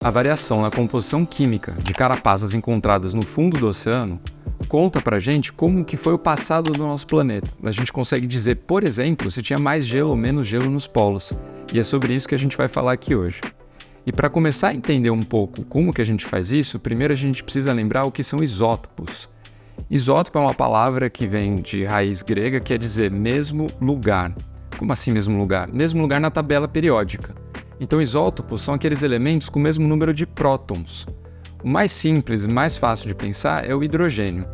A variação na composição química de carapaças encontradas no fundo do oceano conta pra gente como que foi o passado do nosso planeta. A gente consegue dizer, por exemplo, se tinha mais gelo ou menos gelo nos polos. E é sobre isso que a gente vai falar aqui hoje. E para começar a entender um pouco como que a gente faz isso, primeiro a gente precisa lembrar o que são isótopos. Isótopo é uma palavra que vem de raiz grega, quer dizer mesmo lugar. Como assim mesmo lugar? Mesmo lugar na tabela periódica. Então isótopos são aqueles elementos com o mesmo número de prótons. O mais simples e mais fácil de pensar é o hidrogênio.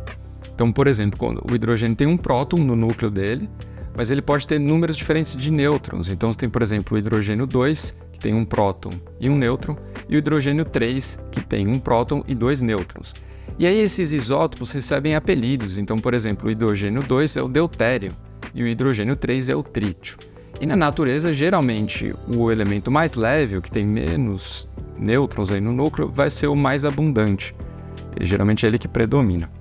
Então, por exemplo, quando o hidrogênio tem um próton no núcleo dele, mas ele pode ter números diferentes de nêutrons. Então você tem, por exemplo, o hidrogênio 2, que tem um próton e um nêutron, e o hidrogênio 3, que tem um próton e 2 nêutrons. E aí esses isótopos recebem apelidos. Então, por exemplo, o hidrogênio 2 é o deutério e o hidrogênio 3 é o trítio. E na natureza, geralmente, o elemento mais leve, o que tem menos nêutrons aí no núcleo, vai ser o mais abundante. E, geralmente é ele que predomina.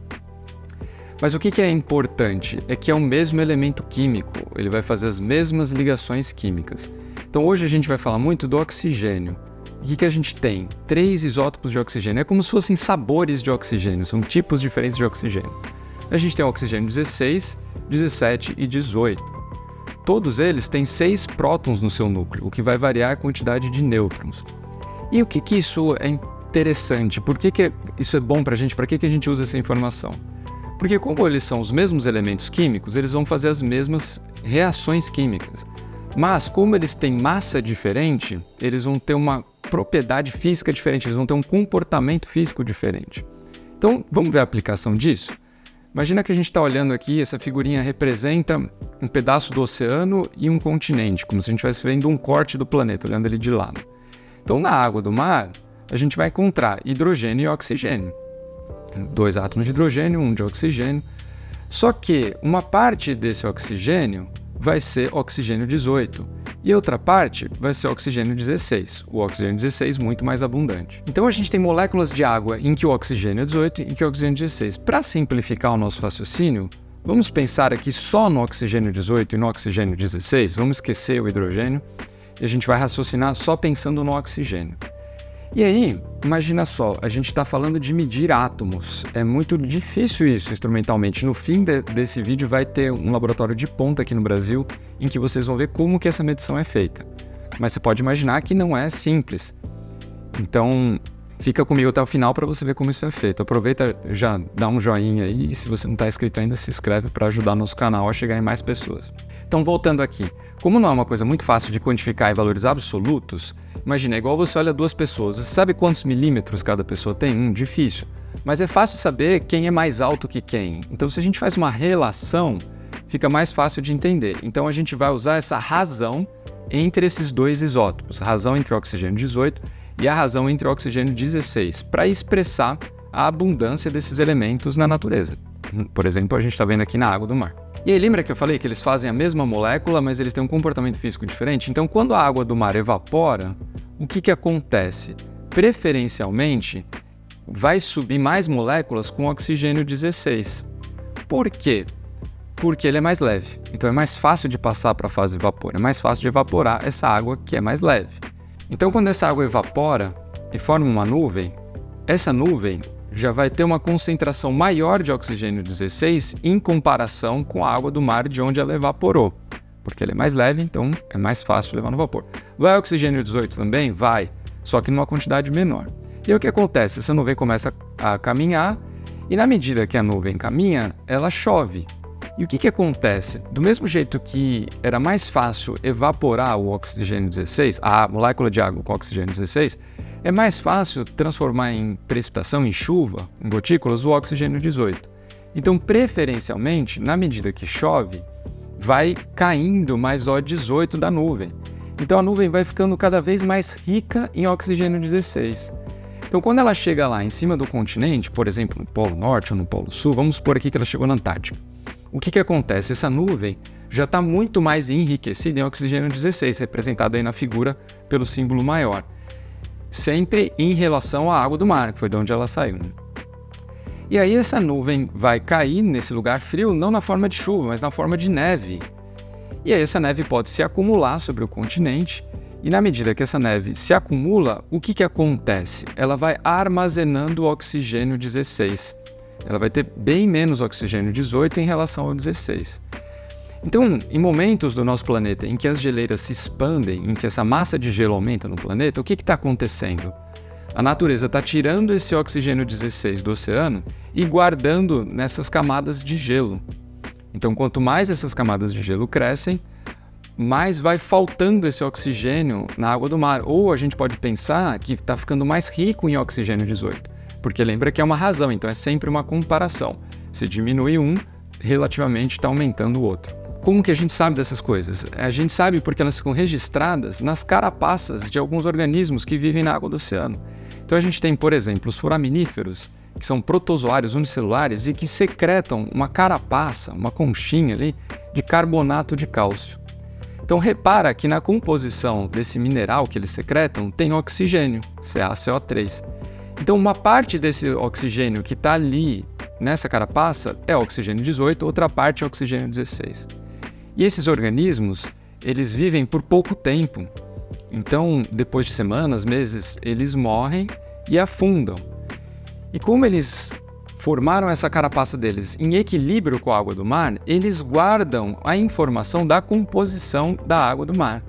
Mas o que é importante é que é o mesmo elemento químico, ele vai fazer as mesmas ligações químicas. Então hoje a gente vai falar muito do oxigênio. O que a gente tem? 3 isótopos de oxigênio. É como se fossem sabores de oxigênio, são tipos diferentes de oxigênio. A gente tem o oxigênio 16, 17 e 18. Todos eles têm 6 prótons no seu núcleo, o que vai variar a quantidade de nêutrons. E o que isso é interessante? Por que isso é bom para a gente? Para que a gente usa essa informação? Porque como eles são os mesmos elementos químicos, eles vão fazer as mesmas reações químicas. Mas como eles têm massa diferente, eles vão ter uma propriedade física diferente, eles vão ter um comportamento físico diferente. Então, vamos ver a aplicação disso? Imagina que a gente está olhando aqui, essa figurinha representa um pedaço do oceano e um continente, como se a gente estivesse vendo um corte do planeta, olhando ele de lado. Então, na água do mar, a gente vai encontrar hidrogênio e oxigênio. 2 átomos de hidrogênio, 1 de oxigênio. Só que uma parte desse oxigênio vai ser oxigênio 18 e outra parte vai ser oxigênio 16, o oxigênio 16 muito mais abundante. Então a gente tem moléculas de água em que o oxigênio é 18 e em que o oxigênio é 16. Para simplificar o nosso raciocínio, vamos pensar aqui só no oxigênio 18 e no oxigênio 16, vamos esquecer o hidrogênio e a gente vai raciocinar só pensando no oxigênio. E aí, imagina só, a gente está falando de medir átomos. É muito difícil isso instrumentalmente. No fim desse vídeo vai ter um laboratório de ponta aqui no Brasil em que vocês vão ver como que essa medição é feita. Mas você pode imaginar que não é simples. Então, fica comigo até o final para você ver como isso é feito. Aproveita, já dá um joinha aí e se você não está inscrito ainda, se inscreve para ajudar nosso canal a chegar em mais pessoas. Então, voltando aqui, como não é uma coisa muito fácil de quantificar e valores absolutos, imagina, é igual você olha 2 pessoas, você sabe quantos milímetros cada pessoa tem? Difícil. Mas é fácil saber quem é mais alto que quem. Então, se a gente faz uma relação, fica mais fácil de entender. Então, a gente vai usar essa razão entre esses 2 isótopos, a razão entre o oxigênio 18 e a razão entre o oxigênio 16, para expressar a abundância desses elementos na natureza. Por exemplo, a gente está vendo aqui na água do mar. E aí, lembra que eu falei que eles fazem a mesma molécula, mas eles têm um comportamento físico diferente? Então, quando a água do mar evapora, o que acontece? Preferencialmente, vai subir mais moléculas com oxigênio 16. Por quê? Porque ele é mais leve. Então, é mais fácil de passar para a fase vapor. É mais fácil de evaporar essa água que é mais leve. Então, quando essa água evapora e forma uma nuvem, essa nuvem já vai ter uma concentração maior de oxigênio 16 em comparação com a água do mar de onde ela evaporou. Porque ela é mais leve, então é mais fácil levar no vapor. Vai oxigênio 18 também? Vai, só que numa quantidade menor. E aí o que acontece? Essa nuvem começa a caminhar e na medida que a nuvem caminha, ela chove. E o que acontece? Do mesmo jeito que era mais fácil evaporar o oxigênio 16, a molécula de água com oxigênio 16, é mais fácil transformar em precipitação, em chuva, em gotículas, o oxigênio 18. Então, preferencialmente, na medida que chove, vai caindo mais O18 da nuvem. Então, a nuvem vai ficando cada vez mais rica em oxigênio 16. Então, quando ela chega lá em cima do continente, por exemplo, no Polo Norte ou no Polo Sul, vamos supor aqui que ela chegou na Antártica. O que acontece? Essa nuvem já está muito mais enriquecida em oxigênio 16, representado aí na figura pelo símbolo maior. Sempre em relação à água do mar, que foi de onde ela saiu. E aí essa nuvem vai cair nesse lugar frio, não na forma de chuva, mas na forma de neve. E aí essa neve pode se acumular sobre o continente E na medida que essa neve se acumula, o que acontece? Ela vai armazenando o oxigênio 16. Ela vai ter bem menos oxigênio 18 em relação ao 16. Então, em momentos do nosso planeta em que as geleiras se expandem, em que essa massa de gelo aumenta no planeta, o que está acontecendo? A natureza está tirando esse oxigênio 16 do oceano e guardando nessas camadas de gelo. Então, quanto mais essas camadas de gelo crescem, mais vai faltando esse oxigênio na água do mar. Ou a gente pode pensar que está ficando mais rico em oxigênio 18, porque lembra que é uma razão, então é sempre uma comparação. Se diminui um, relativamente está aumentando o outro. Como que a gente sabe dessas coisas? A gente sabe porque elas ficam registradas nas carapaças de alguns organismos que vivem na água do oceano. Então a gente tem, por exemplo, os foraminíferos, que são protozoários unicelulares e que secretam uma carapaça, uma conchinha ali, de carbonato de cálcio. Então repara que na composição desse mineral que eles secretam tem oxigênio, CaCO3. Então uma parte desse oxigênio que está ali nessa carapaça é oxigênio 18, outra parte é oxigênio 16. E esses organismos, eles vivem por pouco tempo. Então, depois de semanas, meses, eles morrem e afundam. E como eles formaram essa carapaça deles em equilíbrio com a água do mar, eles guardam a informação da composição da água do mar.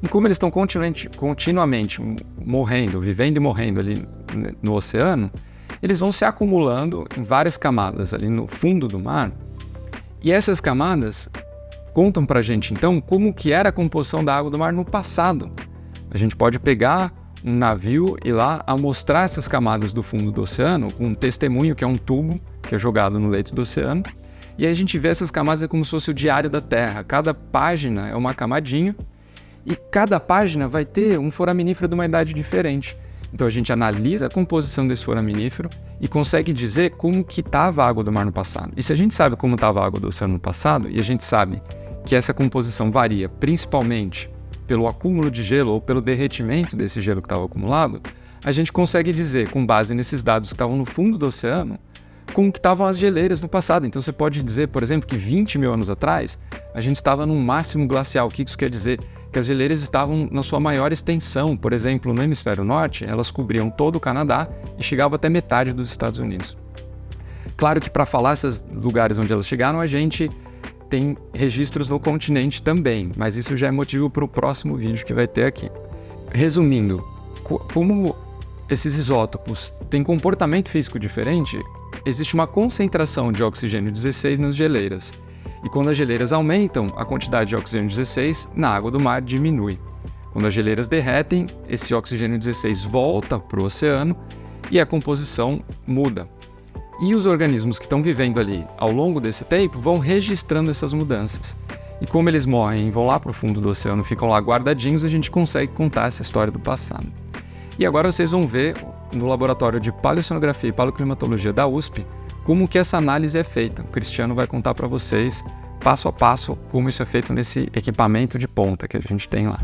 E como eles estão continuamente morrendo, vivendo e morrendo ali no oceano, eles vão se acumulando em várias camadas ali no fundo do mar. E essas camadas contam pra gente, então, como que era a composição da água do mar no passado. A gente pode pegar um navio e lá amostrar essas camadas do fundo do oceano com um testemunho, que é um tubo que é jogado no leito do oceano. E aí a gente vê essas camadas como se fosse o diário da Terra. Cada página é uma camadinha e cada página vai ter um foraminífero de uma idade diferente. Então a gente analisa a composição desse foraminífero e consegue dizer como que estava a água do mar no passado. E se a gente sabe como estava a água do oceano no passado, e a gente sabe que essa composição varia principalmente pelo acúmulo de gelo ou pelo derretimento desse gelo que estava acumulado, a gente consegue dizer, com base nesses dados que estavam no fundo do oceano, como que estavam as geleiras no passado. Então você pode dizer, por exemplo, que 20 mil anos atrás, a gente estava num máximo glacial. O que isso quer dizer? Que as geleiras estavam na sua maior extensão. Por exemplo, no hemisfério norte, elas cobriam todo o Canadá e chegavam até metade dos Estados Unidos. Claro que para falar esses lugares onde elas chegaram, a gente tem registros no continente também, mas isso já é motivo para o próximo vídeo que vai ter aqui. Resumindo, como esses isótopos têm comportamento físico diferente, existe uma concentração de oxigênio 16 nas geleiras. E quando as geleiras aumentam, a quantidade de oxigênio 16 na água do mar diminui. Quando as geleiras derretem, esse oxigênio 16 volta para o oceano e a composição muda. E os organismos que estão vivendo ali ao longo desse tempo vão registrando essas mudanças. E como eles morrem e vão lá para o fundo do oceano, ficam lá guardadinhos, a gente consegue contar essa história do passado. E agora vocês vão ver no laboratório de Paleoceanografia e Paleoclimatologia da USP como que essa análise é feita. O Cristiano vai contar para vocês, passo a passo, como isso é feito nesse equipamento de ponta que a gente tem lá.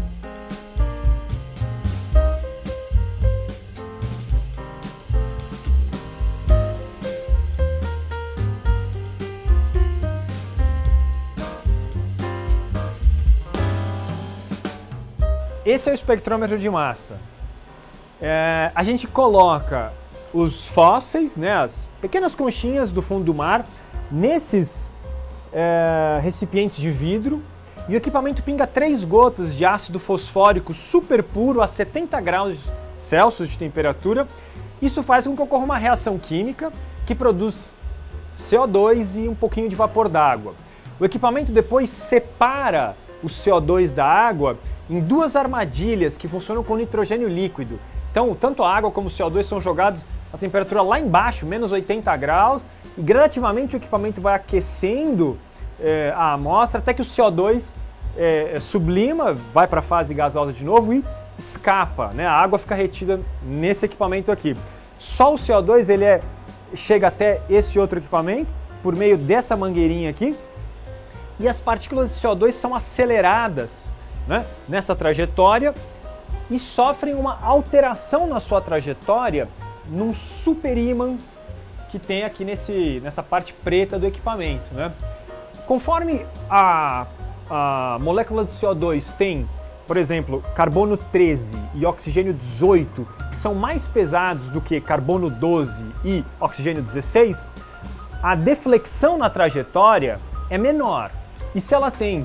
Esse é o espectrômetro de massa. A gente coloca os fósseis, né, as pequenas conchinhas do fundo do mar, nesses recipientes de vidro, e o equipamento pinga 3 gotas de ácido fosfórico super puro a 70 graus Celsius de temperatura. Isso faz com que ocorra uma reação química que produz CO2 e um pouquinho de vapor d'água. O equipamento depois separa o CO2 da água em 2 armadilhas que funcionam com nitrogênio líquido. Então, tanto a água como o CO2 são jogados a temperatura lá embaixo, menos 80 graus, e gradativamente o equipamento vai aquecendo a amostra até que o CO2 sublima, vai para a fase gasosa de novo e escapa, né? A água fica retida nesse equipamento aqui. Só o CO2 ele chega até esse outro equipamento por meio dessa mangueirinha aqui, e as partículas de CO2 são aceleradas, né, nessa trajetória e sofrem uma alteração na sua trajetória num superímã que tem aqui nessa parte preta do equipamento, né? Conforme a molécula de CO2 tem por exemplo, carbono 13 e oxigênio 18, que são mais pesados do que carbono 12 e oxigênio 16, a deflexão na trajetória é menor. E se ela tem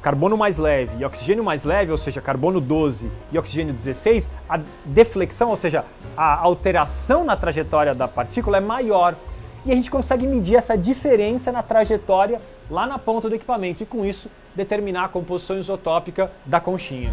carbono mais leve e oxigênio mais leve, ou seja, carbono 12 e oxigênio 16, a deflexão, ou seja, a alteração na trajetória da partícula é maior. E a gente consegue medir essa diferença na trajetória lá na ponta do equipamento e, com isso, determinar a composição isotópica da conchinha.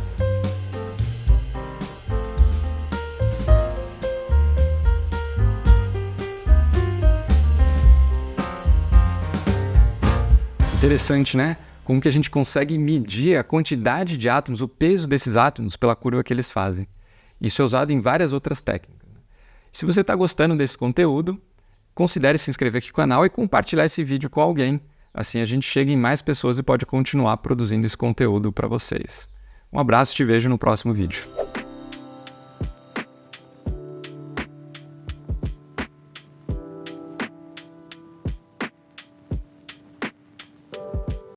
Interessante, né? Como que a gente consegue medir a quantidade de átomos, o peso desses átomos pela curva que eles fazem. Isso é usado em várias outras técnicas. Se você está gostando desse conteúdo, considere se inscrever aqui no canal e compartilhar esse vídeo com alguém. Assim a gente chega em mais pessoas e pode continuar produzindo esse conteúdo para vocês. Um abraço e te vejo no próximo vídeo.